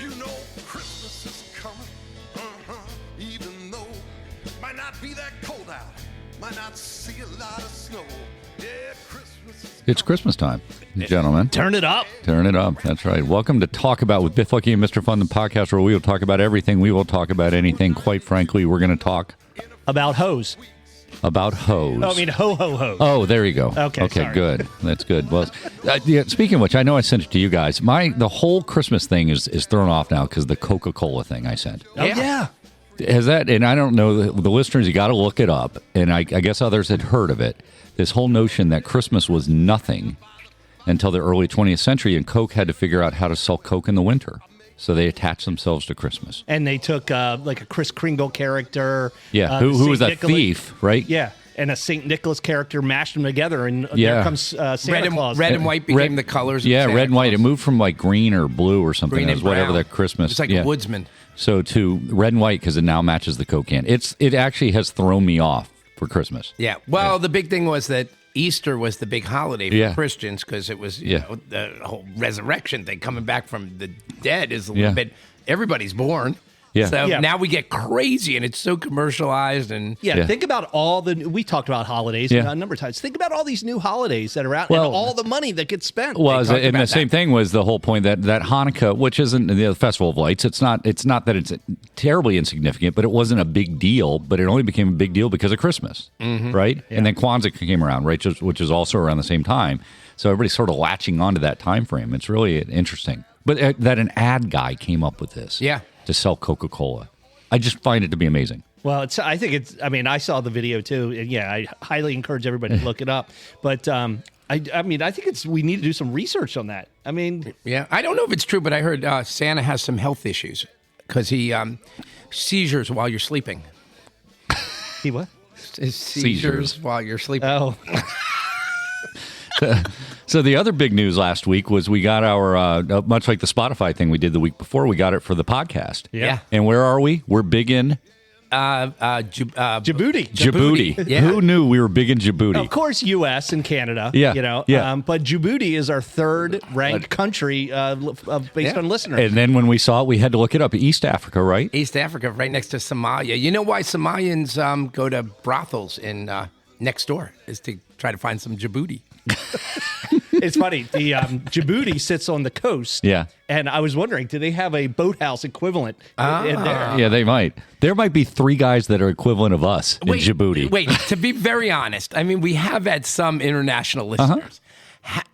You know Christmas is coming, even though it might not be that cold out, might not see a lot of snow. Yeah, Christmas is It's Christmas time, gentlemen. Turn it up. Turn it up. That's right. Welcome to Talk About with Biff Lucky and Mr. Fun, the podcast where we will talk about everything. We will talk about anything. Quite frankly, we're going to talk About hose. about hose. Oh, I mean, ho, ho, ho. Oh, there you go. Okay, sorry. Good. That's good. Well, yeah, speaking of which, I know I sent it to you guys. The whole Christmas thing is thrown off now because the Coca-Cola thing I sent. Oh, yeah. Has that? And I don't know the listeners. You got to look it up. And I guess others had heard of it. This whole notion that Christmas was nothing until the early 20th century, and Coke had to figure out how to sell Coke in the winter. So they attached themselves to Christmas. And they took like a Kris Kringle character. Yeah, who was a thief, right? Yeah, and a St. Nicholas character, mashed them together, and there comes Santa Claus. Red and white became the colors of Yeah, Santa red and white. It Claus. moved from like green or blue or something. Green It and was whatever brown. that Christmas. It's like a woodsman. So to red and white because it now matches the Coke can. It actually has thrown me off for Christmas. Yeah. Well, the big thing was that Easter was the big holiday for Christians because it was you know, the whole resurrection thing, coming back from the dead is a little bit. Everybody's born. Yeah. So Yeah. now we get crazy and it's so commercialized and Think about all we talked about holidays a number of times. Think about all these new holidays that are out and all the money that gets spent. Well, and the about same thing was the whole point that Hanukkah, which isn't the Festival of Lights, it's not that it's terribly insignificant, but it wasn't a big deal. But it only became a big deal because of Christmas, right? Yeah. And then Kwanzaa came around, right, which is also around the same time. So everybody's sort of latching onto that time frame. It's really interesting. But that an ad guy came up with this, to sell Coca-Cola. I just find it to be amazing. Well, I saw the video too. And I highly encourage everybody to look it up. But I think we need to do some research on that. I mean, I don't know if it's true, but I heard Santa has some health issues because he seizures while you're sleeping. he what? Seizures while you're sleeping. Oh. So the other big news last week was we got our, much like the Spotify thing we did the week before, we got it for the podcast. Yeah. And where are we? We're big in Djibouti. Djibouti. Yeah. Who knew we were big in Djibouti? Of course, U.S. and Canada. Yeah. But Djibouti is our third-ranked country based on listeners. And then when we saw it, we had to look it up. East Africa, right? East Africa, right next to Somalia. You know why Somalians go to brothels in next door is to try to find some Djibouti. It's funny. The Djibouti sits on the coast. Yeah. And I was wondering, do they have a boathouse equivalent in there? Yeah, they might. There might be three guys that are equivalent of us in Djibouti. Wait, to be very honest, I mean, we have had some international listeners.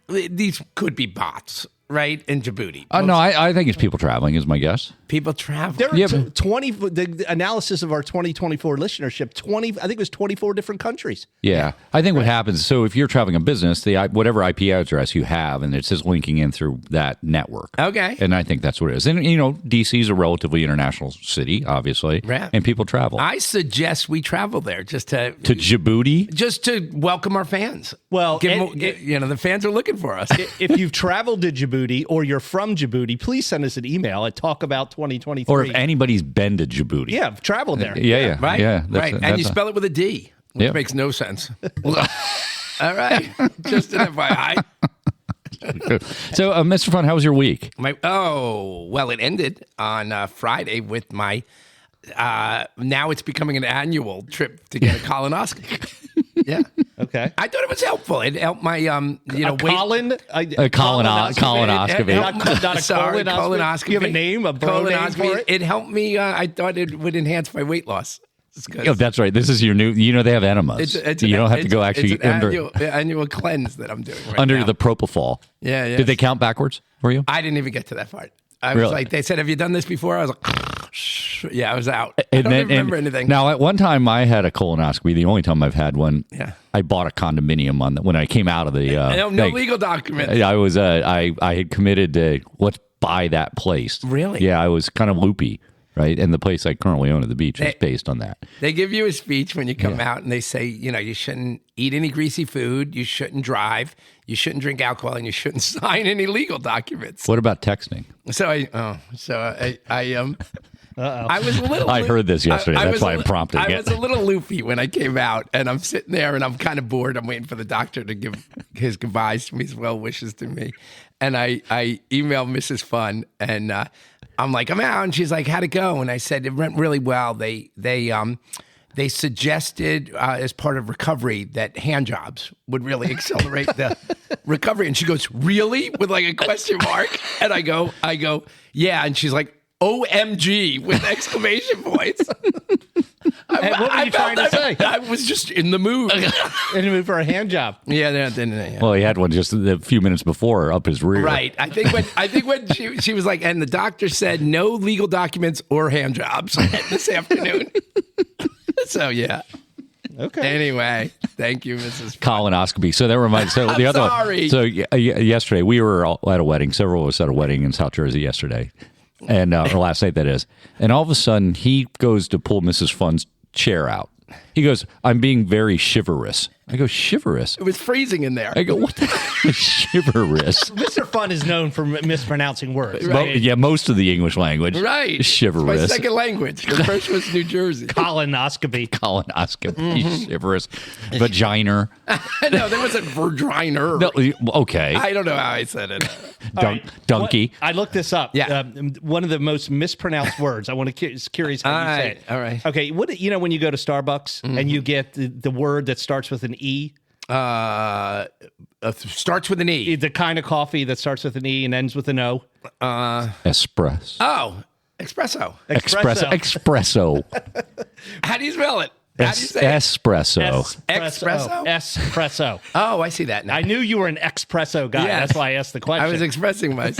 These could be bots, right, in Djibouti. No, I think it's people traveling is my guess. People travel. There are 20. The analysis of our 2024 listenership. I think it was 24 different countries. Yeah. I think what happens, so if you're traveling a business, whatever IP address you have, and it's just linking in through that network. Okay. And I think that's what it is. And, D.C. is a relatively international city, obviously, and people travel. I suggest we travel there just to Djibouti? Just to welcome our fans. Well, the fans are looking for us. If you've traveled to Djibouti or you're from Djibouti, please send us an email at talkabout2023. Or if anybody's been to Djibouti. Yeah, I've traveled there. Yeah. Right? Yeah, right. And you spell it with a D, which makes no sense. All right. Just an FYI. So, Mr. Fun, how was your week? Well, it ended on Friday with my, now it's becoming an annual trip to get a colonoscopy. Yeah. Okay. I thought it was helpful. It helped my, colonoscopy. Colonoscopy. You have a name, a bro name for it? It helped me. I thought it would enhance my weight loss. Oh, that's right. This is your new. They have enemas. You don't have to go actually it's an annual cleanse that I'm doing under now. The propofol. Yeah. Did they count backwards for you? I didn't even get to that part. I was like, they said, "Have you done this before?" I was like, "Yeah, I was out." I don't remember anything. Now, at one time, I had a colonoscopy. The only time I've had one. Yeah. I bought a condominium when I came out of the. No legal documents. I was. I had committed to let's buy that place. Really? Yeah, I was kind of loopy. Right, and the place I currently own at the beach is based on that. They give you a speech when you come out, and they say, you shouldn't eat any greasy food, you shouldn't drive, you shouldn't drink alcohol, and you shouldn't sign any legal documents. What about texting? I was a little. I heard this yesterday. That's why I'm prompting it. I was a little loopy when I came out, and I'm sitting there, and I'm kind of bored. I'm waiting for the doctor to give his goodbyes to me, his well wishes to me, and I emailed Mrs. Fun, and I'm like, I'm out, and she's like, how'd it go? And I said it went really well. They suggested as part of recovery that hand jobs would really accelerate the recovery. And she goes, really? With like a question mark. And I go, yeah. And she's like, OMG with exclamation points. What were you trying to say? I was just in the mood. In the mood for a hand job. Yeah. Well, he had one just a few minutes before up his rear. Right. I think when she was like, and the doctor said no legal documents or hand jobs this afternoon. So yeah. Okay. Anyway, thank you, Mrs. Colonoscopy. So that reminds. So the other sorry. one. So yesterday we were all at a wedding. Several of us at a wedding in South Jersey yesterday, and or last night that is. And all of a sudden he goes to pull Mrs. Fun's chair out. He goes, I'm being very chivalrous. I go, chivalrous? It was freezing in there. I go, what the hell is chivalrous? Mr. Fun is known for mispronouncing words. Right? Most of the English language. Right. Chivalrous. It's my second language. The first was New Jersey. Colonoscopy. Colonoscopy. Chivalrous. Vagina. No, there wasn't vagina. No, okay. I don't know how I said it. Donkey. I looked this up. Yeah. One of the most mispronounced words. I want to curious how you say it. All right. Okay. When you go to Starbucks and you get the word that starts with an E? Starts with an E. The kind of coffee that starts with an E and ends with an O? Espresso. Oh, espresso. Espresso. How do you spell it? How do you say it? Espresso. Espresso? Espresso. Oh, I see that now. I knew you were an espresso guy. Yes. That's why I asked the question. I was expressing my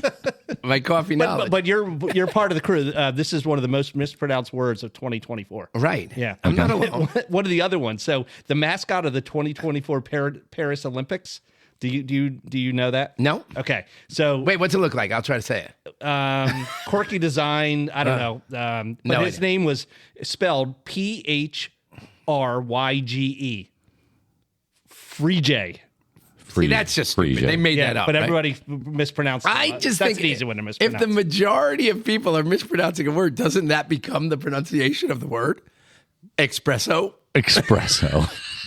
coffee knowledge. But you're part of the crew. This is one of the most mispronounced words of 2024. Right. Yeah. I'm not alone. One of the other ones. So the mascot of the 2024 Paris Olympics. Do you know that? No. Okay. So wait, what's it look like? I'll try to say it. Quirky design. I don't know. But his name was spelled PHRYGE. Frige. See, that's just stupid. They made that up. But right? everybody mispronounced it. I just That's think an easy one to if mispronounce. the majority of people are mispronouncing a word, doesn't that become the pronunciation of the word? Espresso.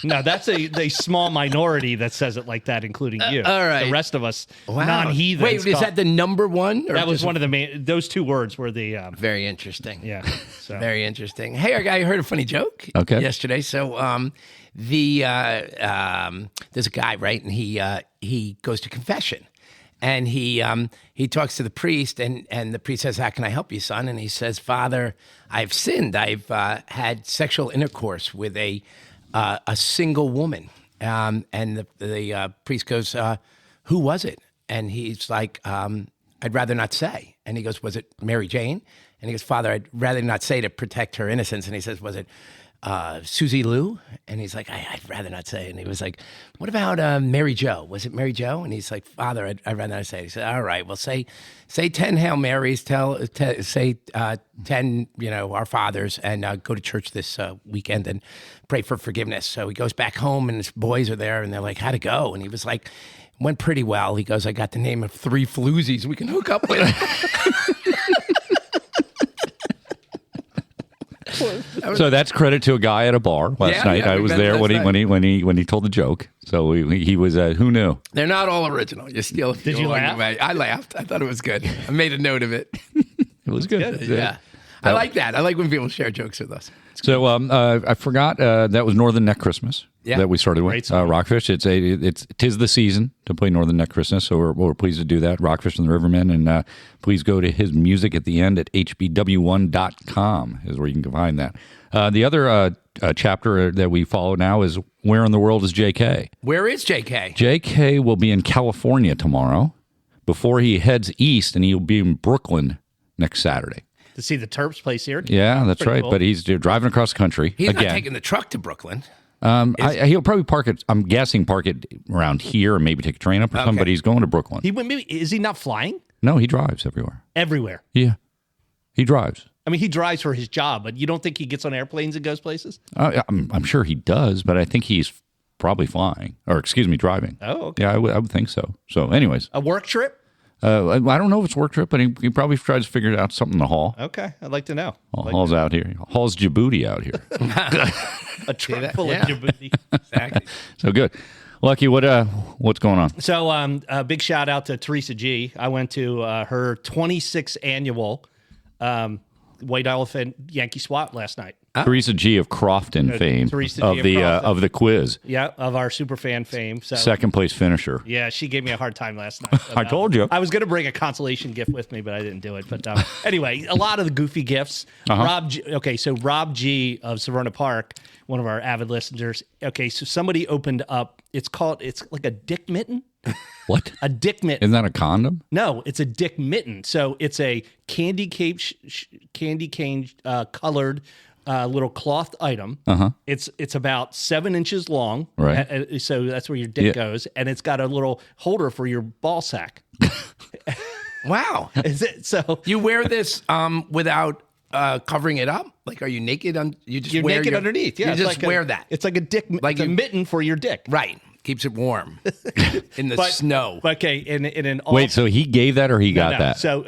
No, that's a small minority that says it like that, including you. All right. The rest of us, Wow. non-heathens. Wait, is that the number one? That was one of the main. Those two words were the. Very interesting. Yeah. So. Very interesting. Hey, I heard a funny joke yesterday. So there's a guy, right? And he goes to confession. And he talks to the priest, and the priest says, how can I help you, son? And he says, Father, I've sinned. I've had sexual intercourse with a single woman. And the priest goes, who was it? And he's like, I'd rather not say. And he goes, was it Mary Jane? And he goes, Father, I'd rather not say to protect her innocence. And he says, was it Susie Lou? And he's like, I'd rather not say. And he was like, what about Mary Jo? Was it Mary Jo? And he's like, Father, I'd rather not say. He said, all right, well, say 10 Hail Marys, say 10, our fathers, and go to church this weekend and pray for forgiveness. So he goes back home, and his boys are there, and they're like, how'd it go? And he was like, went pretty well. He goes, I got the name of 3 floozies we can hook up with. So that's credit to a guy at a bar last night. I was there when he told the joke. So he was who knew? They're not all original. You steal. Did you laugh? I laughed. I thought it was good. I made a note of it. It was good. Yeah. I like that. I like when people share jokes with us. So I forgot that was Northern Neck Christmas that we started with. Rockfish. Tis the season to play Northern Neck Christmas, so we're pleased to do that. Rockfish and the Rivermen, and please go to his music at the end at hbw1.com is where you can find that. The other chapter that we follow now is Where in the World is JK? Where is JK? JK will be in California tomorrow before he heads east, and he'll be in Brooklyn next Saturday. To see the Terps place here. Yeah, that's right. Cool. But he's driving across the country. He's again. Not taking the truck to Brooklyn. He'll probably park it. I'm guessing park it around here, and maybe take a train up or something. But he's going to Brooklyn. Is he not flying? No, he drives everywhere. Everywhere. Yeah, he drives. I mean, he drives for his job, but you don't think he gets on airplanes and goes places? I'm sure he does, but I think he's probably flying, or driving. Oh, okay. Yeah, I would think so. So, anyways, a work trip. I don't know if it's work trip, but he probably tries to figure out something to haul. Okay, I'd like to know. Haul's out here. Haul's Djibouti out here. A truck full of Djibouti. Exactly. So good. Lucky, what's going on? So a big shout out to Teresa G. I went to her 26th annual White Elephant Yankee Swap last night. Teresa G of Crofton fame Teresa G of of the Crofton. of the quiz. Yeah, of our superfan fame. So Second place finisher. yeah, she gave me a hard time last night. I told you. I was going to bring a consolation gift with me, but I didn't do it. But anyway, a lot of the goofy gifts. Rob G of Severna Park, one of our avid listeners. Okay, so somebody opened up. It's like a dick mitten. What? A dick mitten. Isn't that a condom? No, it's a dick mitten. So it's a candy cane colored little cloth item. It's about 7 inches long. Right. So that's where your dick goes, and it's got a little holder for your ball sack. Wow. Is it so? You wear this without covering it up? Like, are you naked? You're naked underneath. Yeah, you it's just like wear that. It's like a dick, like a mitten for your dick. Right. Keeps it warm in the snow. Okay, in an Wait, so he gave that or he got that? So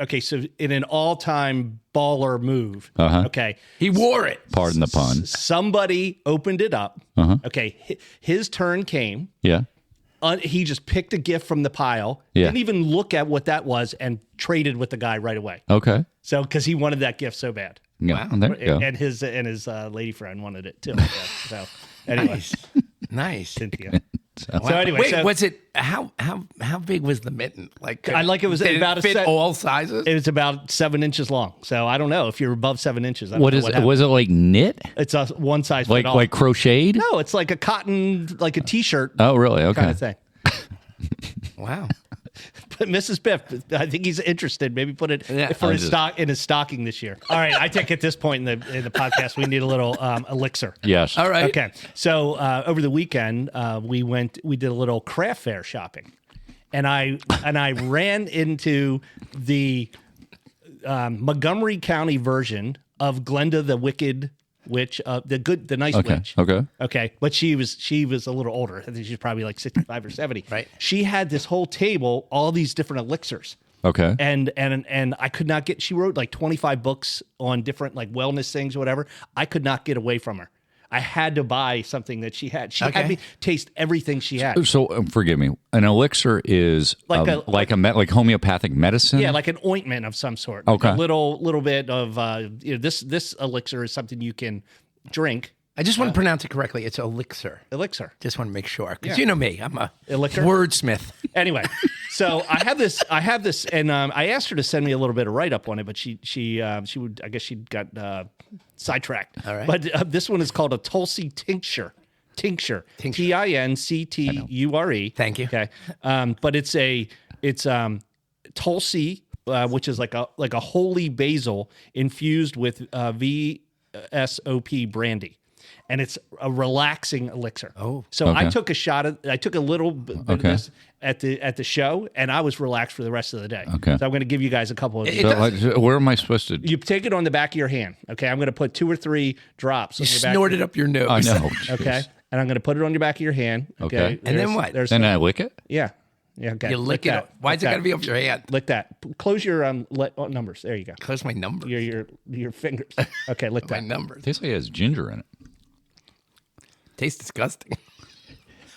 in an all-time baller move. Okay, he wore it. Pardon the pun. Somebody opened it up. Okay, his turn came. Yeah. He just picked a gift from the pile. Yeah. Didn't even look at what that was and traded with the guy right away. Okay. So because he wanted that gift so bad. Yeah, wow. There you go. And his lady friend wanted it too. I guess. So anyway, nice. Cynthia. So anyway, wait, was it how big was the mitten? Like, it was did about it fit all sizes. It was about 7 inches long. So I don't know if you're above 7 inches. I don't what know is what it? Was it like knit? It's a one size Like fit all. like crocheted? No, it's like a cotton, like a t-shirt. Oh, really? Okay. Kind of thing. Wow. But Mrs. Biff, I think he's interested. Maybe put it for his stocking this year. All right, I think at this point in the podcast we need a little elixir. Yes. All right. Okay. So over the weekend we did a little craft fair shopping, and I ran into the Montgomery County version of Glenda the Wicked Witch, the nice witch. Okay. But she was a little older. I think she's probably like 65 or 70. Right. She had this whole table, all these different elixirs. Okay. And I could not get. She wrote like 25 books on different like wellness things, or whatever. I could not get away from her. I had to buy something that she had. She had me taste everything she had. So forgive me. An elixir is like homeopathic medicine. Yeah, like an ointment of some sort. Okay. Like a little bit of this elixir is something you can drink. I just want to pronounce it correctly. It's elixir. Elixir. Just want to make sure, because you know me, I'm a Elixir? wordsmith. Anyway, so I have this, and I asked her to send me a little bit of write up on it, but she would. I guess she got sidetracked. All right. But this one is called a Tulsi tincture. Tincture. Tincture. Thank you. Okay. But it's Tulsi, which is like a holy basil infused with VSOP brandy. And it's a relaxing elixir. Oh, so I took a little bit of this at the show, and I was relaxed for the rest of the day. Okay. So I'm going to give you guys a couple of. Where am I supposed to? You take it on the back of your hand. Okay, I'm going to put 2 or 3 drops. You snort it up your nose. I know. Okay, and I'm going to put it on your back of your hand. Okay, And then what? Then I lick it. Yeah. Okay. You lick it that. up. Why is it got to be off your hand? Lick that. Close your numbers. There you go. Close my numbers. Your fingers. Okay, lick My that. numbers. Tastes like it has ginger in it. Tastes disgusting.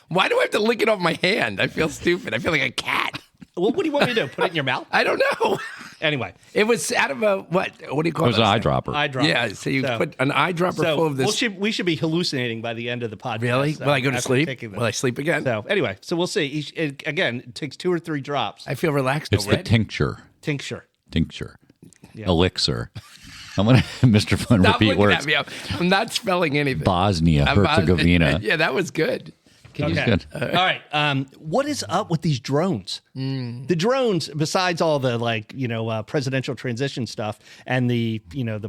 Why do I have to lick it off my hand? I feel stupid. I feel like a cat. Well, what do you want me to do? Put it in your mouth? I don't know. Anyway. It was out of a, what do you call it? It was an eyedropper. Eyedropper. Yeah, so you put an eyedropper full of this. We should be hallucinating by the end of the podcast. Really? Will I go to sleep? Will I sleep again? So anyway, we'll see. It takes 2 or 3 drops. I feel relaxed It's already. the tincture. Tincture. Elixir. I'm going to, Mr. Fun, Stop repeat looking words. at me. I'm not spelling anything. Bosnia, Herzegovina. Yeah, that was good. Okay. Good. All right. What is up with these drones? The drones, besides all the presidential transition stuff and the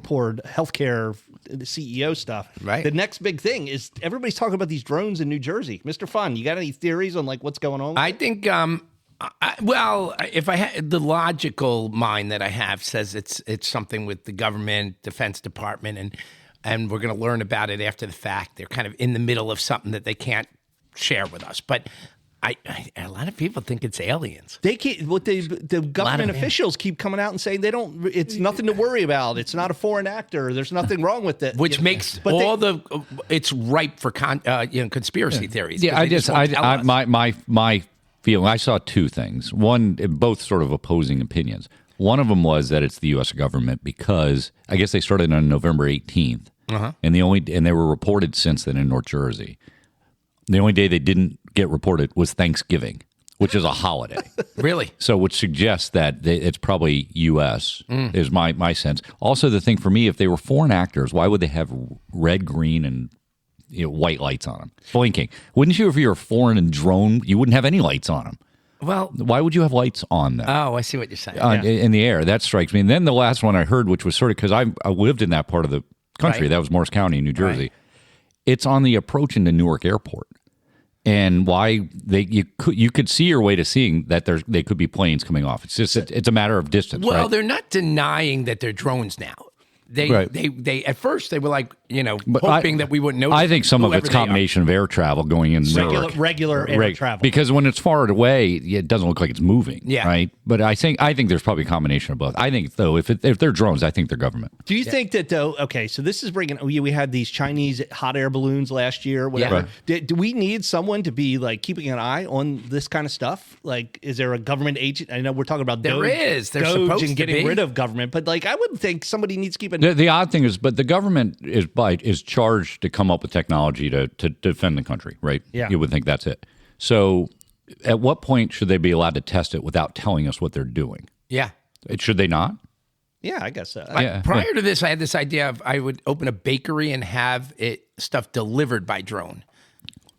poor healthcare CEO stuff. Right. The next big thing is everybody's talking about these drones in New Jersey. Mr. Fun, you got any theories on what's going on? I think. If I had the logical mind that I have says it's something with the government, Defense Department, and we're going to learn about it after the fact. They're kind of in the middle of something that they can't share with us. But A lot of people think it's aliens. They keep the government officials keep coming out and saying they don't. It's nothing to worry about. It's not a foreign actor. There's nothing wrong with it. Which makes it's ripe for conspiracy theories. Yeah, my feeling. I saw two things. One, both sort of opposing opinions. One of them was that it's the U.S. government because I guess they started on November 18th, and they were reported since then in North Jersey. The only day they didn't get reported was Thanksgiving, which is a holiday. Really? So, which suggests that it's probably U.S. is my sense. Also, the thing for me, if they were foreign actors, why would they have red, green, and white lights on them, blinking? Wouldn't you, if you were foreign and drone, you wouldn't have any lights on them? Well, why would you have lights on them? Oh, I see what you're saying. In the air, that strikes me. And then the last one I heard, which was sort of because I lived in that part of the country, that was Morris County, New Jersey. Right. It's on the approach into Newark Airport. And why you could see your way to seeing that they could be planes coming off. It's just it's a matter of distance. Well, right? They're not denying that they're drones now. They at first they were like hoping that we wouldn't know. I think some of it's combination of air travel going in regular air travel, because when it's far away, it doesn't look like it's moving. Yeah, right. But I think there's probably a combination of both. I think though, if they're drones, I think they're government. Do you think that though? Okay, so this is bringing. We had these Chinese hot air balloons last year. Whatever. Yeah. Right. Do we need someone to be like keeping an eye on this kind of stuff? Like, is there a government agent? I know we're talking about There's Doge supposed and getting rid of government, but like I would think somebody needs to keep an. The odd thing is, but the government is charged to come up with technology to defend the country, right? Yeah. You would think that's it. So at what point should they be allowed to test it without telling us what they're doing? Yeah. Should they not? Yeah, I guess so. Prior to this, I had this idea of I would open a bakery and have stuff delivered by drone.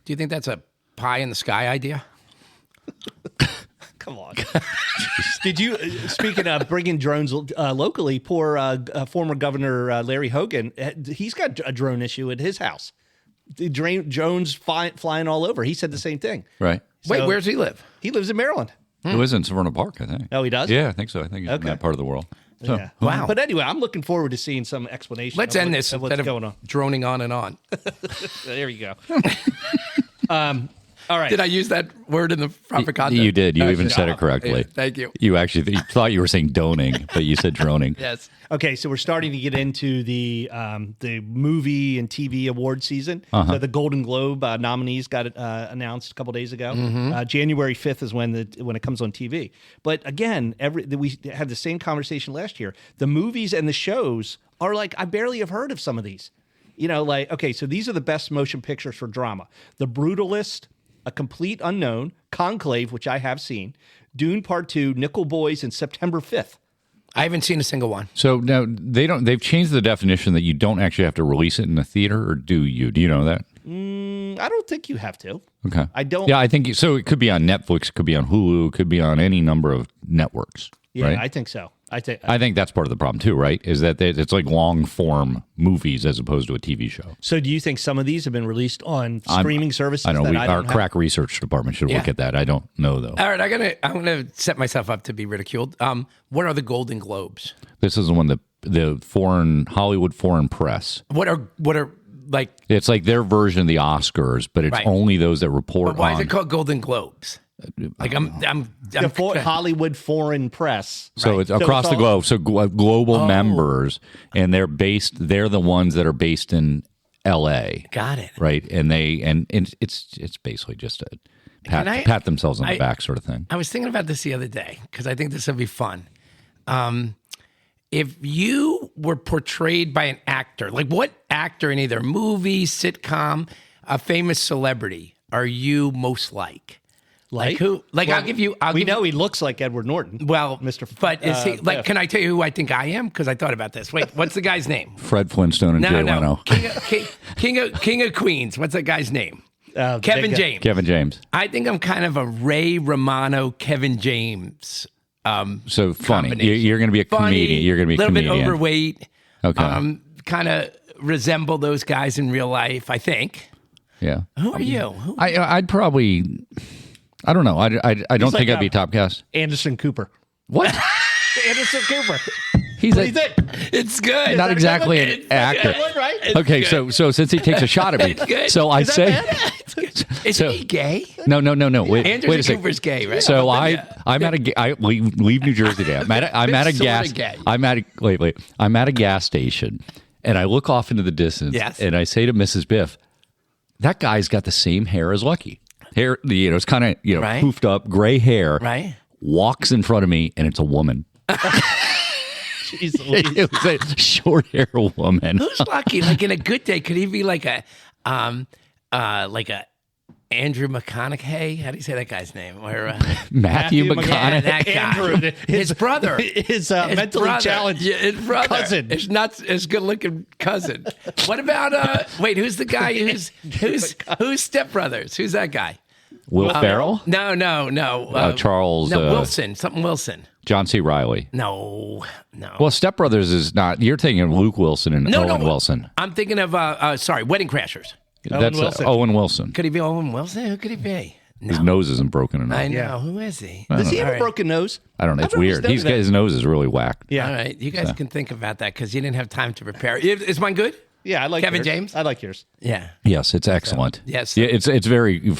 Do you think that's a pie in the sky idea? Come on. Did you, speaking of bringing drones locally, poor former Governor Larry Hogan, he's got a drone issue at his house. The drones flying all over. He said the same thing. Right. Wait, where does he live? He lives in Maryland. He lives in Severna Park, I think. Oh, he does? Yeah, I think so. I think he's in that part of the world. So, yeah. Wow. But anyway, I'm looking forward to seeing some explanation. Let's end this of what's going on. Droning on and on. There you go. All right. Did I use that word in the proper context? You did. You even said it correctly. Yeah, thank you. You actually thought you were saying doning, but you said droning. Yes. Okay, so we're starting to get into the movie and TV award season. So the Golden Globe nominees got announced a couple days ago. January 5th is when it comes on TV. But again, we had the same conversation last year. The movies and the shows are like, I barely have heard of some of these. Okay, so these are the best motion pictures for drama. The Brutalist, A Complete Unknown, Conclave, which I have seen, Dune Part 2, Nickel Boys, and September 5th. I haven't seen a single one. So now they've changed the definition that you don't actually have to release it in the theater, or do you? Do you know that? I don't think you have to. Okay. I don't. Yeah, I think so. It could be on Netflix, it could be on Hulu, it could be on any number of networks. Yeah, right? I think so. I think that's part of the problem too, right? Is that it's like long form movies as opposed to a TV show. So, do you think some of these have been released on streaming services? I know our crack research department should look at that. I don't know though. All right, I'm gonna set myself up to be ridiculed. What are the Golden Globes? This is the one the Hollywood Foreign Press. What are like? It's like their version of the Oscars, but it's only those that report. But why is it called Golden Globes? Like I'm Hollywood Foreign Press. So it's across the globe. So global members, and they're the ones that are based in L.A. Got it. Right, and it's basically just a pat themselves on the back sort of thing. I was thinking about this the other day because I think this would be fun. If you were portrayed by an actor, like what actor in either movie, sitcom, a famous celebrity are you most like? Like who? Like I'll give you. We know he looks like Edward Norton. Well, Mr. But is he like? Can I tell you who I think I am? Because I thought about this. Wait, what's the guy's name? Fred Flintstone and Jay Leno. King of Queens. What's that guy's name? Kevin James. Kevin James. I think I'm kind of a Ray Romano, Kevin James. So funny. You're going to be a comedian. You're going to be a comedian. A little bit overweight. Okay. Kind of resemble those guys in real life. I think. Yeah. Who are you? I'd probably. I don't know. I don't think I'd be top cast. Anderson Cooper. What? Anderson Cooper. He's What do you think? It's good. not exactly an actor. Good, right? Okay, so since he takes a shot at me, good. so I say, Is he gay? no. Wait Andrew a second. Cooper's gay, right? So I'm at a we leave New Jersey today. I'm at a gas. Gay. I'm at a gas station, and I look off into the distance, and I say to Mrs. Biff, "That guy's got the same hair as Lucky. Hair, it's kind of Right. poofed up, gray hair. Right. Walks in front of me, and it's a woman." Jeez Louise. It was a short hair woman. Who's Lucky? Like in a good day, could he be like a Andrew McConaughey? How do you say that guy's name? Or Matthew Matthew McConaughey. that guy. Andrew, his brother, his mentally brother. challenged his brother, cousin. his not as good looking cousin. What about wait? Who's the guy? Who's Step Brothers? Who's that guy? Will Ferrell? No. Charles. Wilson. Something Wilson. John C. Reilly. No. Well, Step Brothers is not. You're thinking of Luke Wilson and Owen Wilson. I'm thinking of Wedding Crashers. That's Wilson. Owen Wilson. Could he be Owen Wilson? Who could he be? No. His nose isn't broken enough. I know. Yeah. Who is he? Does he have All a right. broken nose? I don't know. It's I've always weird. noticed that. His nose is really whacked. Yeah. All right. You guys can think about that because you didn't have time to prepare. Is mine good? Yeah, I like Kevin yours. James? I like yours. Yeah. Yes, it's excellent. Yes. Yeah, it's very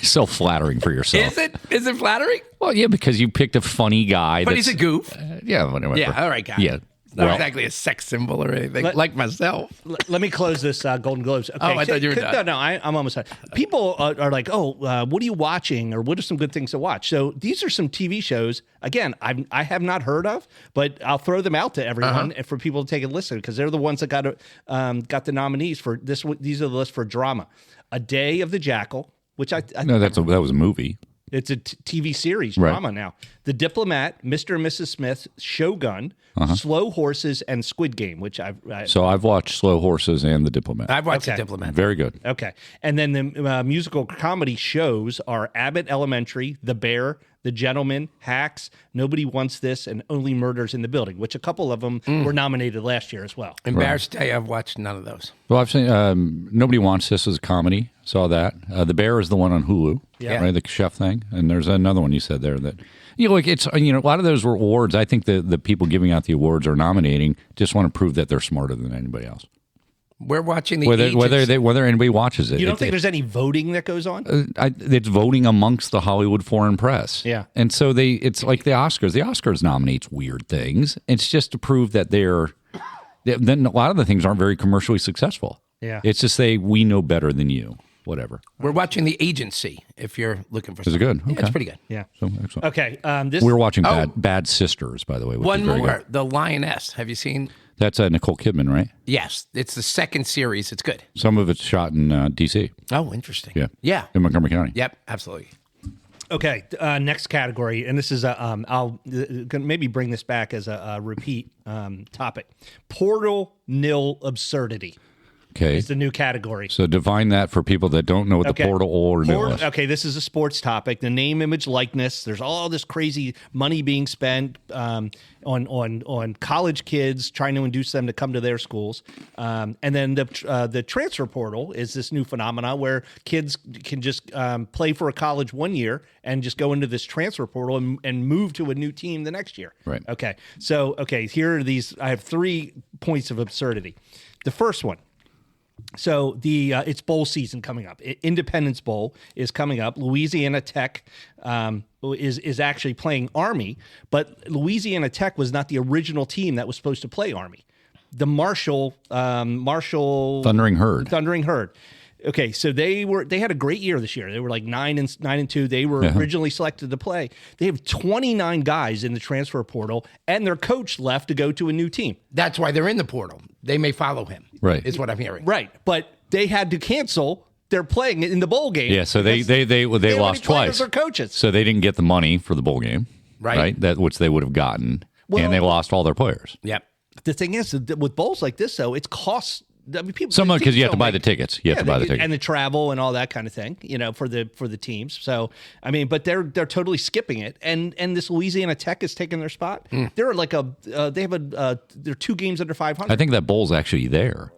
self-flattering for yourself. Is it? Is it flattering? Well, yeah, because you picked a funny guy. But he's a goof. Yeah, whatever. Yeah. All right, guy. Yeah. Not Well, exactly a sex symbol or anything like myself. Let me close this Golden Globes. Okay, Oh, I thought you were done. No, I'm almost done. People are like, what are you watching, or what are some good things to watch? So these are some TV shows. Again, I have not heard of, but I'll throw them out to everyone and for people to take a listen because they're the ones that got the nominees for this. These are the list for drama. A Day of the Jackal, which I no, that was a movie. It's a TV series Right. drama now. The Diplomat, Mr. and Mrs. Smith, Shogun, Slow Horses, and Squid Game, which So I've watched Slow Horses and The Diplomat. I've watched Okay. The Diplomat. Very good. Okay. And then the musical comedy shows are Abbott Elementary, The Bear, The Gentleman, Hacks, Nobody Wants This, and Only Murders in the Building, which a couple of them were nominated last year as well. Embarrassed to tell you, I've watched none of those. Well, I've seen Nobody Wants This as a comedy. Saw that. The Bear is the one on Hulu. Yeah. Right, the chef thing. And there's another one you said there that it's a lot of those were awards. I think the people giving out the awards or nominating just want to prove that they're smarter than anybody else. We're watching the Whether anybody watches it. You don't think there's any voting that goes on? It's voting amongst the Hollywood foreign press. Yeah. And so it's like the Oscars. The Oscars nominates weird things. It's just to prove that then a lot of the things aren't very commercially successful. Yeah. It's just we know better than you. Whatever. We're watching The Agency. If you're looking for, Is it good? Yeah, Okay. it's pretty good. Yeah. So excellent. Okay. We're watching Bad Sisters, by the way. Which One is very more, good. The Lioness. Have you seen? That's Nicole Kidman, right? Yes, it's the second series. It's good. Some of it's shot in D.C. Oh, interesting. Yeah. In Montgomery County. Yep, absolutely. Okay, next category, and this is I'll maybe bring this back as a repeat topic. Portal nil absurdity Okay. is the new category. So define that for people that don't know what the portal or nil is. Okay, this is a sports topic. The name, image, likeness. There's all this crazy money being spent on college kids, trying to induce them to come to their schools. And then the transfer portal is this new phenomena where kids can just play for a college one year and just go into this transfer portal and move to a new team the next year. Right. Okay. So here are these. I have 3 points of absurdity. The first one. So it's bowl season coming up. Independence Bowl is coming up. Louisiana Tech is actually playing Army, but Louisiana Tech was not the original team that was supposed to play Army. The Marshall Thundering Herd. Okay, so they had a great year this year. They were like 9-2. They were originally selected to play. They have 29 guys in the transfer portal, and their coach left to go to a new team. That's why they're in the portal. They may follow him. Right. Is what I'm hearing. Right, but they had to cancel their playing in the bowl game. Yeah, so they lost twice. Their coaches. So they didn't get the money for the bowl game, Right. That which they would have gotten, Well- and they lost all their players. Yep. The thing is, that with bowls like this, though, it's costs. I mean, people Some because you have to don't buy make- the tickets. You have to buy the tickets. and the travel and all that kind of thing. For the teams. So I mean, but they're totally skipping it. And this Louisiana Tech is taking their spot. They're like they're 2 games under 500. I think that bowl's actually there.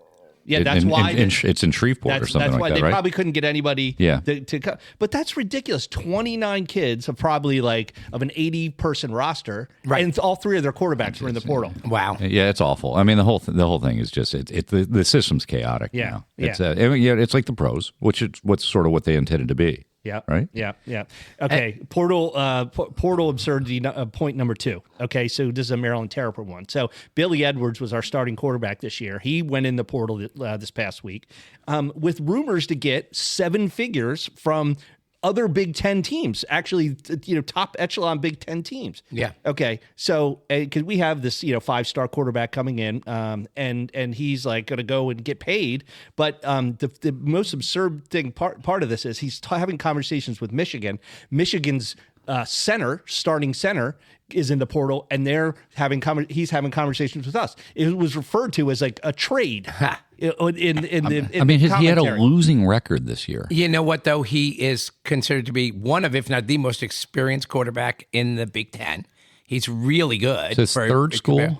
Yeah, that's why it's in Shreveport or something that's why like that, they right? probably couldn't get anybody to come. But that's ridiculous. 29 kids of probably like of an 80-person roster, right? And all 3 of their quarterbacks were in the portal. Wow. Yeah, it's awful. I mean, the whole thing is just the system's chaotic. Yeah, now. It's like the pros, which is what's sort of what they intended to be. Yeah. Right. Yeah. Yeah. Okay. Portal absurdity. Point number 2. Okay. So this is a Maryland Terrapin one. So Billy Edwards was our starting quarterback this year. He went in the portal this past week, with rumors to get 7 figures from other Big Ten teams, actually, top echelon Big Ten teams. Yeah. Okay. So, because we have this, 5-star quarterback coming in, and he's like going to go and get paid. But the most absurd thing part of this is he's having conversations with Michigan. Michigan's starting center is in the portal, and he's having conversations with us. It was referred to as like a trade. He had a losing record this year. You know what, though? He is considered to be one of, if not the most experienced quarterback in the Big Ten. He's really good. So it's third school?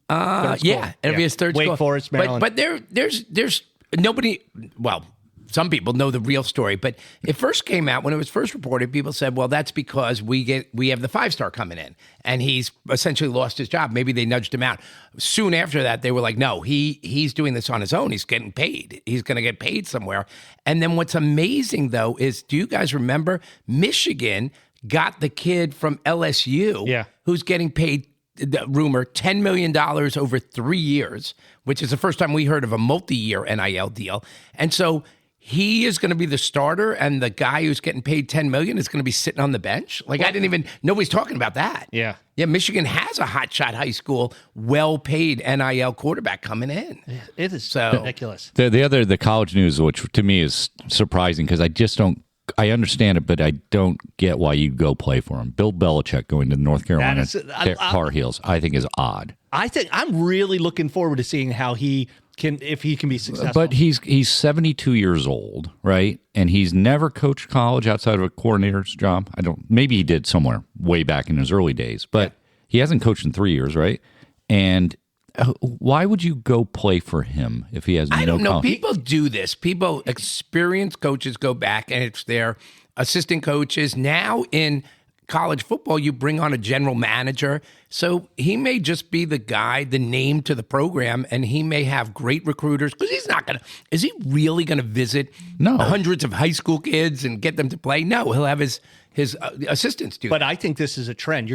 Yeah, it'll be his third school. Wake Forest, Maryland. But there's nobody, well, some people know the real story, but it first came out when it was first reported. People said, "Well, that's because we have the 5-star coming in, and he's essentially lost his job." Maybe they nudged him out. Soon after that, they were like, "No, he's doing this on his own. He's getting paid. He's going to get paid somewhere." And then what's amazing though is, do you guys remember Michigan got the kid from LSU, who's getting paid? The rumor, $10 million over 3 years, which is the first time we heard of a multi-year NIL deal, and so. He is going to be the starter, and the guy who's getting paid $10 million is going to be sitting on the bench. Nobody's talking about that. Yeah. Michigan has a hotshot high school, well-paid NIL quarterback coming in. It is ridiculous. The college news, which to me is surprising because I understand it, but I don't get why you go play for him. Bill Belichick going to North Carolina Tar Heels, I think is odd. I think I'm really looking forward to seeing how if he can be successful. But he's 72 years old, right? And he's never coached college outside of a coordinator's job. Maybe he did somewhere way back in his early days, but he hasn't coached in 3 years, right? And why would you go play for him if he has no college? I don't know. People do this. Experienced coaches go back, and it's their assistant coaches. Now in college football, you bring on a general manager. So he may just be the guy, the name to the program, and he may have great recruiters because is he really going to visit hundreds of high school kids and get them to play? No, he'll have his assistants do. But I think this is a trend.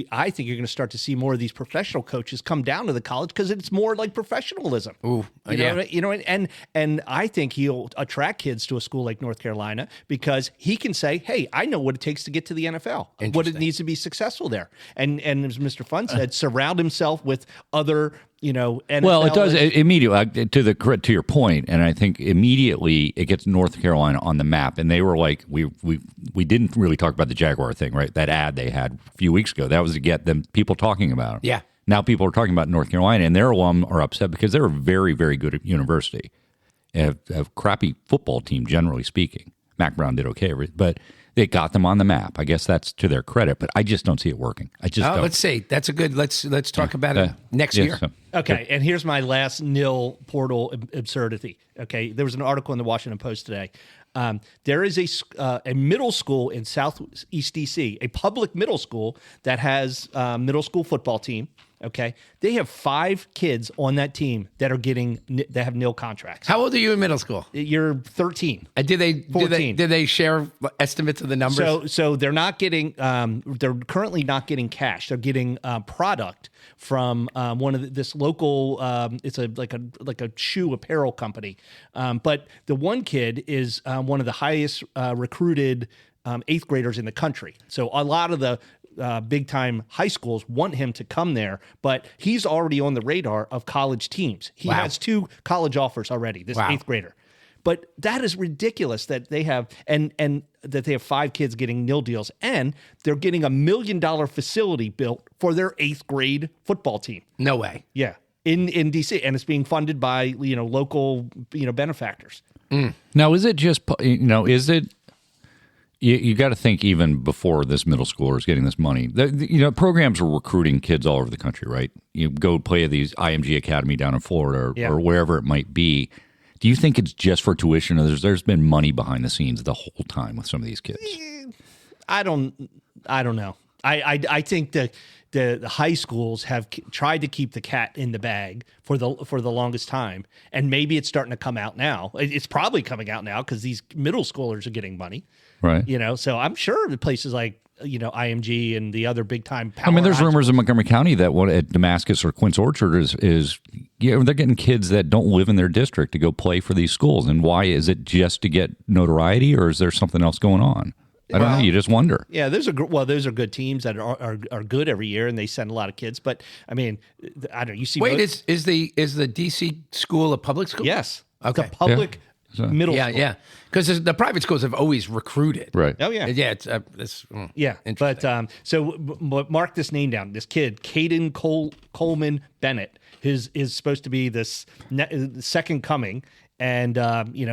I think you're going to start to see more of these professional coaches come down to the college because it's more like professionalism. Ooh, and I think he'll attract kids to a school like North Carolina because he can say, "Hey, I know what it takes to get to the NFL, what it needs to be successful there." And as Mr. Fun said, surround himself with other. NFL. Well, it does immediately to your point, and I think immediately it gets North Carolina on the map. And they were like, we didn't really talk about the Jaguar thing, right? That ad they had a few weeks ago, that was to get them people talking about it. Yeah. Now people are talking about North Carolina, and their alum are upset because they're a very, very good university, and a crappy football team, generally speaking. Mac Brown did okay, but they got them on the map. I guess that's to their credit, but I just don't see it working. Don't. Let's see. That's a good. Let's talk about it next year. So, okay, and here's my last nil portal absurdity. Okay, there was an article in the Washington Post today. There is a middle school in Southeast DC, a public middle school that has a middle school football team. Okay, they have 5 kids on that team that have nil contracts. How old are you in middle school? You're 13. Did they share estimates of the numbers? So they're not getting. They're currently not getting cash. They're getting product from one of this local. It's like a shoe apparel company. But the one kid is one of the highest recruited 8th graders in the country. So a lot of the big time high schools want him to come there, but he's already on the radar of college teams. He has 2 college offers already, this 8th grader. But that is ridiculous that they have and that they have 5 kids getting nil deals, and they're getting $1 million facility built for their 8th grade football team. No way. Yeah. In DC, and it's being funded by local benefactors. Now, is it just is it? You got to think even before this middle schooler is getting this money. Programs are recruiting kids all over the country, right? You go play at these IMG Academy down in Florida or wherever it might be. Do you think it's just for tuition, or there's been money behind the scenes the whole time with some of these kids? I don't know. I think that the high schools have tried to keep the cat in the bag for the longest time, and maybe it's starting to come out now. It's probably coming out now because these middle schoolers are getting money, right? So I'm sure the places like IMG and the other big time. I mean, there's rumors in Montgomery County that one at Damascus or Quince Orchard is they're getting kids that don't live in their district to go play for these schools. And why is it just to get notoriety, or is there something else going on? I don't know. You just wonder. Yeah, those are good teams that are good every year, and they send a lot of kids. But I mean, I don't know. You see, wait, is the DC school a public school? Yes, okay, it's a public middle school. Yeah, because the private schools have always recruited. Right. Oh yeah, yeah. It's But so mark this name down. This kid, Caden Coleman Bennett, is supposed to be this second coming. And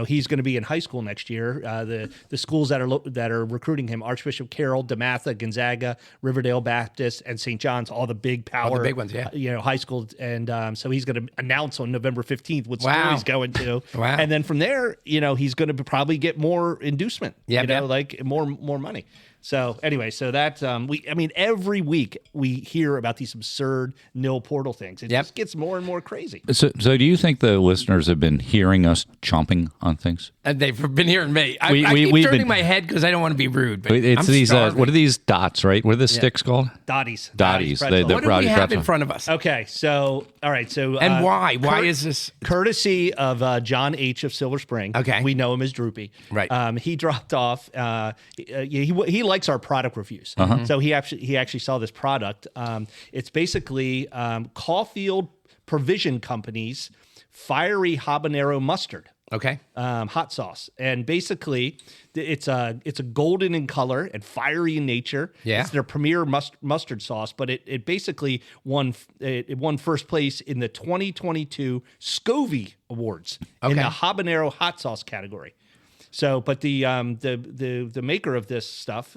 he's going to be in high school next year. The schools that are recruiting him: Archbishop Carroll, DeMatha, Gonzaga, Riverdale Baptist, and St. John's. All the big power, all the big ones, yeah. High schools. And so he's going to announce on November 15th what Wow. school he's going to. Wow. And then from there, he's going to probably get more inducement. Like more money. So anyway, so that every week we hear about these absurd nil portal things. It just gets more and more crazy. So do you think the listeners have been hearing us chomping on things? And they've been hearing me. I keep turning my head because I don't want to be rude. But it's I'm these. starving. What are these dots? Right? What are the sticks called? Dotties. Dotties. What do we have in front of us? Okay, so all right, so and why? Why is this courtesy of John H. of Silver Spring? Okay, we know him as Droopy. Right. He dropped off. He likes our product reviews, so he actually saw this product. It's basically Caulfield Provision Company's fiery habanero mustard. Okay. Hot sauce, and basically it's a golden in color and fiery in nature. Yeah. It's their premier mustard sauce, but it basically won first place in the 2022 Scovie Awards in the habanero hot sauce category. So, but the maker of this stuff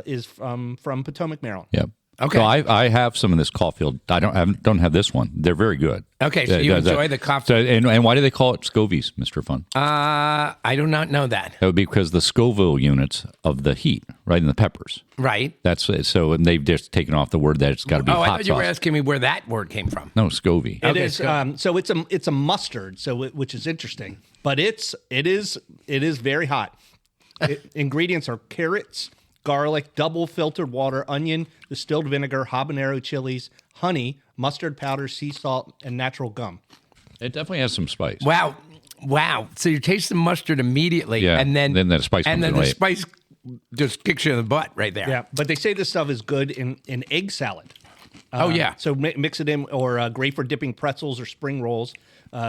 is from Potomac, Maryland. Yep. Okay. So I have some of this Caulfield. I don't have this one. They're very good. Okay, so you enjoy the Caulfield. So, and why do they call it Scovies, Mr. Fun? I do not know that. That would be because the Scoville units of the heat, right, in the peppers. Right. That's so, and they've just taken off the word that it's got to be hot sauce. I thought you were asking me where that word came from. No, Scovie. It is. So it's a mustard. So which is interesting, but it is very hot. Ingredients are carrots, garlic, double filtered water, onion, distilled vinegar, habanero chilies, honey, mustard powder, sea salt, and natural gum. It definitely has some spice. Wow. So you taste the mustard immediately, and then the spice comes and then in the late. Spice just kicks you in the butt right there. Yeah, but they say this stuff is good in egg salad. So mix it in, or great for dipping pretzels or spring rolls.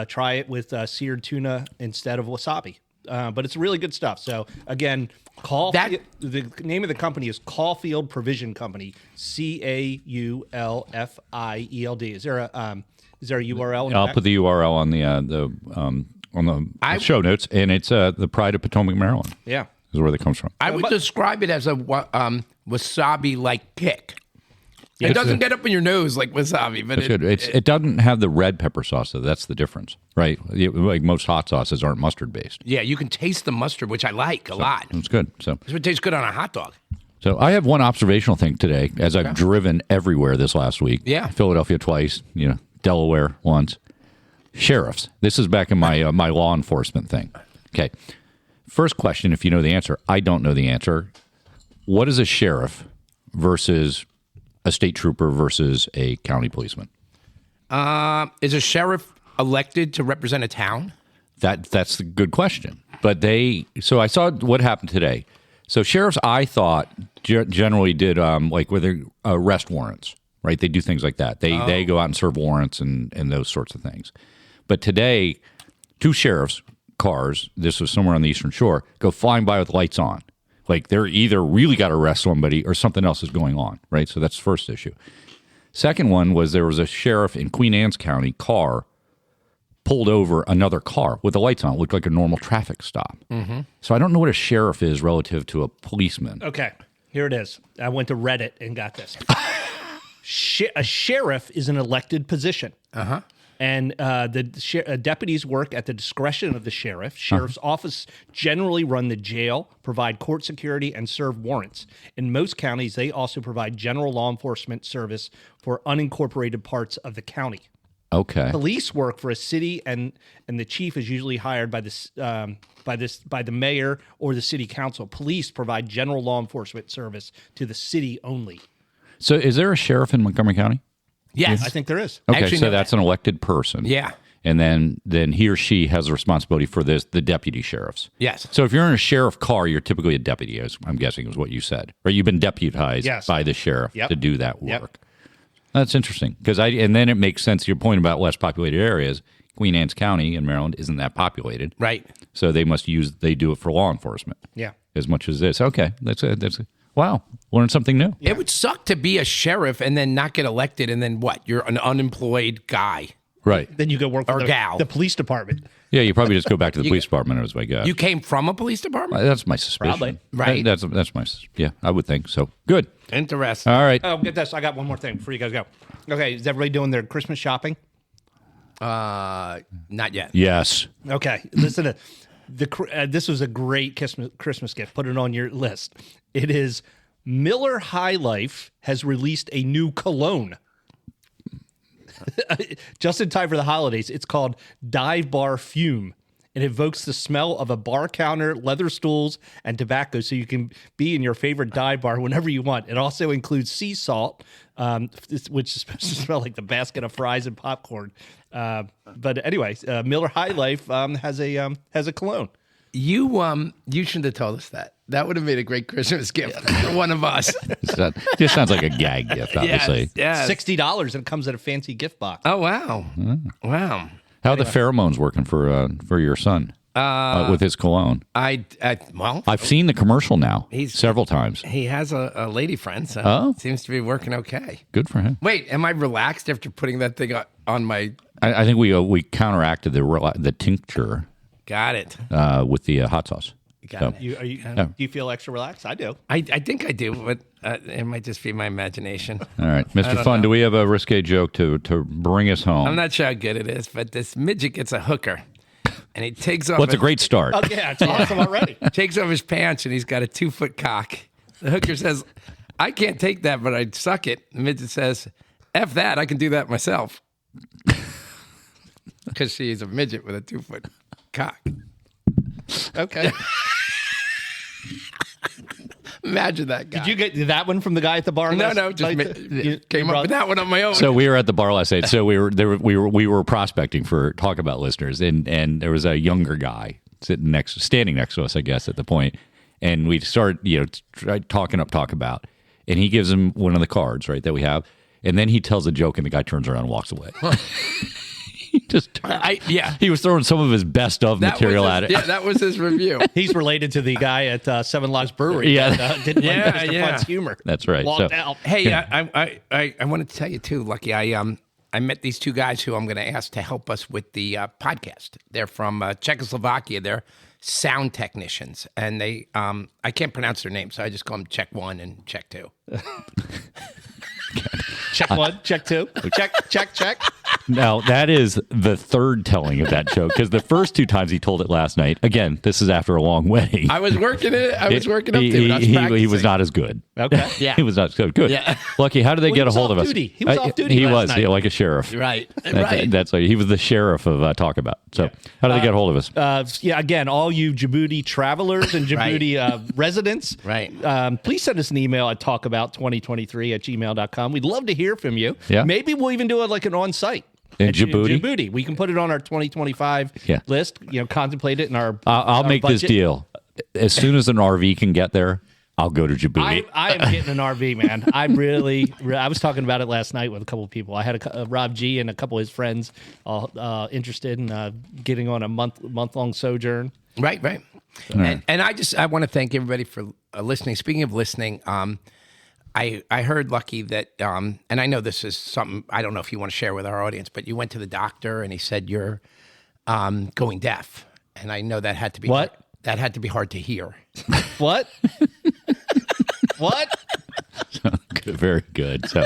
Try it with seared tuna instead of wasabi. But it's really good stuff. So again, the name of the company is Caulfield Provision Company, Caulfield. Is there a URL? I'll put the URL on the show notes, and it's the Pride of Potomac, Maryland. Yeah, is where that comes from. I would describe it as a wasabi-like kick. It doesn't get up in your nose like wasabi, but it doesn't have the red pepper sauce, though. That's the difference, right? Like most hot sauces aren't mustard based. Yeah, you can taste the mustard, which I like a lot. It's good. So it tastes good on a hot dog. So I have one observational thing today, as I've driven everywhere this last week. Yeah, Philadelphia twice, Delaware once. Sheriffs. This is back in my my law enforcement thing. Okay. First question, if you know the answer. I don't know the answer. What is a sheriff versus a state trooper versus a county policeman? Is a sheriff elected to represent a town? That's a good question. But so I saw what happened today. So sheriffs, I thought, generally did like with their arrest warrants, right? They do things like that. They go out and serve warrants and those sorts of things. But today, two sheriffs' cars, this was somewhere on the Eastern Shore, go flying by with lights on. Like they're either really got to arrest somebody or something else is going on, right? So that's the first issue. Second one was there was a sheriff in Queen Anne's County car pulled over another car with the lights on. It looked like a normal traffic stop. Mm-hmm. So I don't know what a sheriff is relative to a policeman. Okay, here it is. I went to Reddit and got this. A sheriff is an elected position. And the deputies work at the discretion of the sheriff. Sheriff's office generally run the jail, provide court security, and serve warrants. In most counties, they also provide general law enforcement service for unincorporated parts of the county. Okay. Police work for a city, and the chief is usually hired by the mayor or the city council. Police provide general law enforcement service to the city only. So is there a sheriff in Montgomery County? Yes. I think there is. Okay, Actually, so no. that's an elected person. Yeah. And then he or she has a responsibility for the deputy sheriffs. Yes. So if you're in a sheriff car, you're typically a deputy, as I'm guessing is what you said. Right? You've been deputized by the sheriff to do that work. Yep. That's interesting. And then it makes sense, your point about less populated areas. Queen Anne's County in Maryland isn't that populated. Right. So they do it for law enforcement. Yeah. As much as this. Okay. That's wow. Learn something new. It would suck to be a sheriff and then not get elected, and then what? You're an unemployed guy. Right. Then you go work for gal. the police department. Yeah, you probably just go back to the police department, as I guess. You came from a police department? That's my suspicion. Probably. Right. That's my, yeah, I would think so. Good. Interesting. All right. Oh, get this. I got one more thing before you guys go. Okay, is everybody doing their Christmas shopping? Not yet. Yes. Okay, listen to this was a great Christmas gift. Put it on your list. It is Miller High Life has released a new cologne. Just in time for the holidays. It's called Dive Bar Fume. It evokes the smell of a bar counter, leather stools, and tobacco, so you can be in your favorite dive bar whenever you want. It also includes sea salt, which is supposed to smell like the basket of fries and popcorn. But anyway, Miller High Life has a cologne. You shouldn't have told us that. That would have made a great Christmas gift for one of us. Just sounds like a gag gift, obviously. Yes. $60, and it comes in a fancy gift box. Oh, wow. Wow. How are the pheromones working for your son with his cologne? I've seen the commercial now several times. He has a lady friend, so it seems to be working okay. Good for him. Wait, am I relaxed after putting that thing on my... I think we counteracted the tincture. Got it. With the hot sauce. Got it. Do you feel extra relaxed? I do. I think I do, but it might just be my imagination. All right. Mr. Fun, do we have a risque joke to bring us home? I'm not sure how good it is, but this midget gets a hooker, and he takes off... What's a great start? Oh, yeah, it's awesome already. Takes off his pants, and he's got a 2-foot cock. The hooker says, I can't take that, but I'd suck it. The midget says, F that, I can do that myself. Because she's a midget with a 2-foot cock. Okay. Imagine that guy. Did you get that one from the guy at the bar? No, just came up with that one on my own. So we were at the bar last night. So we were prospecting for Talk About listeners, and there was a younger guy standing next to us, I guess, at the point, and we started talking up Talk About, and he gives him one of the cards that we have, and then he tells a joke, and the guy turns around and walks away. He was throwing some of his best of material at it. Yeah, that was his review. He's related to the guy at Seven Lives Brewery. That, didn't like Mr. Fun's humor. That's right. Walked out. Hey, I wanted to tell you too, Lucky. I met these two guys who I'm going to ask to help us with the podcast. They're from Czechoslovakia. They're sound technicians, and they I can't pronounce their names, so I just call them Check 1 and Check 2. Check 1, check 2, check. Now, that is the third telling of that joke, because the first 2 times he told it last night, again, this is after a long wedding. I was working it. I was working up to it. He was not as good. Okay. Yeah. He was not so good. Yeah. Lucky, how did they get a hold of us? He was off duty. He last was, night. like a sheriff. Right. He was the sheriff of Talk About. So, how did they get a hold of us? Again, all you Djibouti travelers and Djibouti residents, please send us an email at talkabout2023@gmail.com. We'd love to hear from you. Yeah. Maybe we'll even do it like an on-site. In Djibouti? Djibouti. We can put it on our 2025 list, contemplate it in our I'll make budget. this deal. As soon as an RV can get there, I'll go to Djibouti. I am getting an RV, man. I was talking about it last night with a couple of people. I had Rob G and a couple of his friends all interested in getting on a month-long sojourn. Right. And I want to thank everybody for listening. Speaking of listening, I heard, Lucky, that, and I know this is something, I don't know if you want to share with our audience, but you went to the doctor and he said you're going deaf. And I know that had to be... What? That had to be hard to hear. What? What? Very good. So,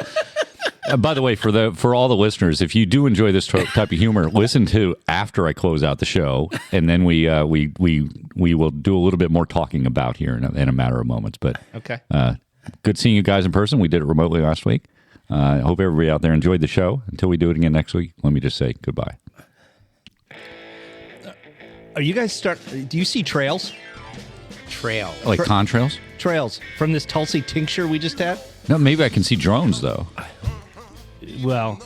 By the way, for all the listeners, if you do enjoy this type of humor, listen to after I close out the show, and then we will do a little bit more talking about here in a matter of moments. But okay, good seeing you guys in person. We did it remotely last week. I hope everybody out there enjoyed the show. Until we do it again next week, let me just say goodbye. Are you guys do you see trails? Trail. Like contrails? Trails from this Tulsi tincture we just had? No, maybe I can see drones, though. Well,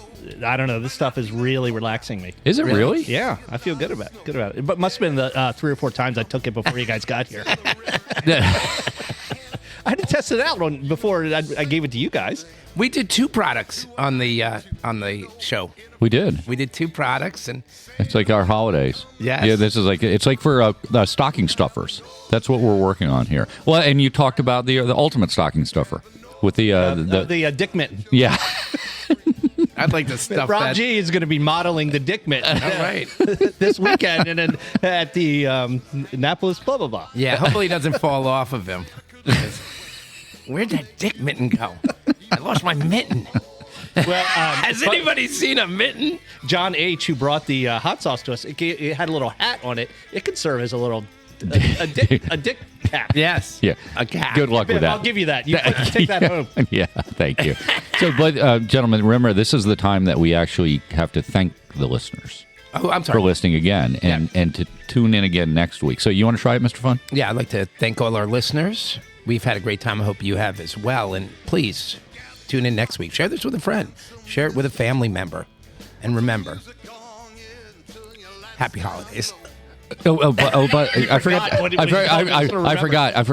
I don't know. This stuff is really relaxing me. Is it really? Yeah, I feel good about it. But must have been the 3 or 4 times I took it before you guys got here. I had to test it out before I gave it to you guys. We did 2 products on the show. We did. We did 2 products, and it's like our holidays. Yes. Yeah, this is it's like for stocking stuffers. That's what we're working on here. Well, and you talked about the ultimate stocking stuffer with the dick mitten. Yeah. I'd like to stuff Rob that. G is going to be modeling the dick mitten. All right. This weekend and then at the Annapolis blah blah blah. Yeah, hopefully it doesn't fall off of him. Where'd that dick mitten go? I lost my mitten. Well, has anybody seen a mitten? John H., who brought the hot sauce to us, it had a little hat on it. It could serve as a dick cap. Yes. Yeah. A cap. Good luck with that. I'll give you that. You take that home. Yeah, thank you. So, but gentlemen, remember, this is the time that we actually have to thank the listeners. Oh, I'm sorry. For listening again and to tune in again next week. So you want to try it, Mr. Fun? Yeah, I'd like to thank all our listeners. We've had a great time. I hope you have as well. And please tune in next week. Share this with a friend. Share it with a family member. And remember, happy holidays. But I forgot. I forgot.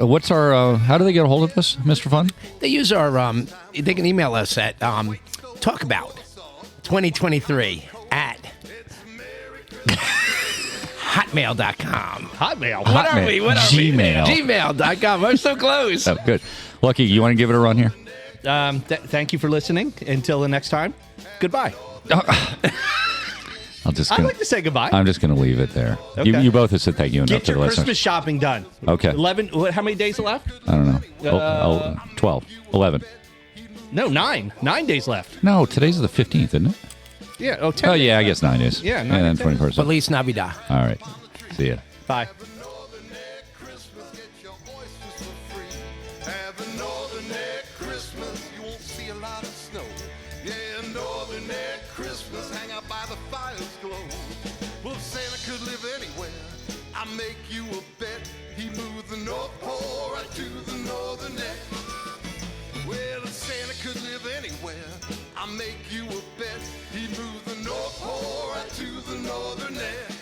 What's our? How do they get a hold of us, Mr. Fun? They use our. They can email us at talkabout2023 at hotmail.com. Hotmail. What are we? Gmail. Gmail.com. I'm so close. Oh, good. Lucky, you want to give it a run here? Thank you for listening. Until the next time, goodbye. I'd like to say goodbye. I'm just going to leave it there. Okay. You both have said thank you enough Get to your the listeners. Christmas shopping done. Okay. 11. How many days left? I don't know. 12. 11. No, 9. 9 days left. No, today's the 15th, isn't it? Yeah. Oh, 10 Oh, days yeah, I left. guess 9 days. Yeah, 9 and then days. 21st. Feliz Navidad. All right. See ya. Bye. I make you a bet. He moved the North Pole right to the northern neck. Well, if Santa could live anywhere, I make you a bet. He moved the North Pole right to the northern neck.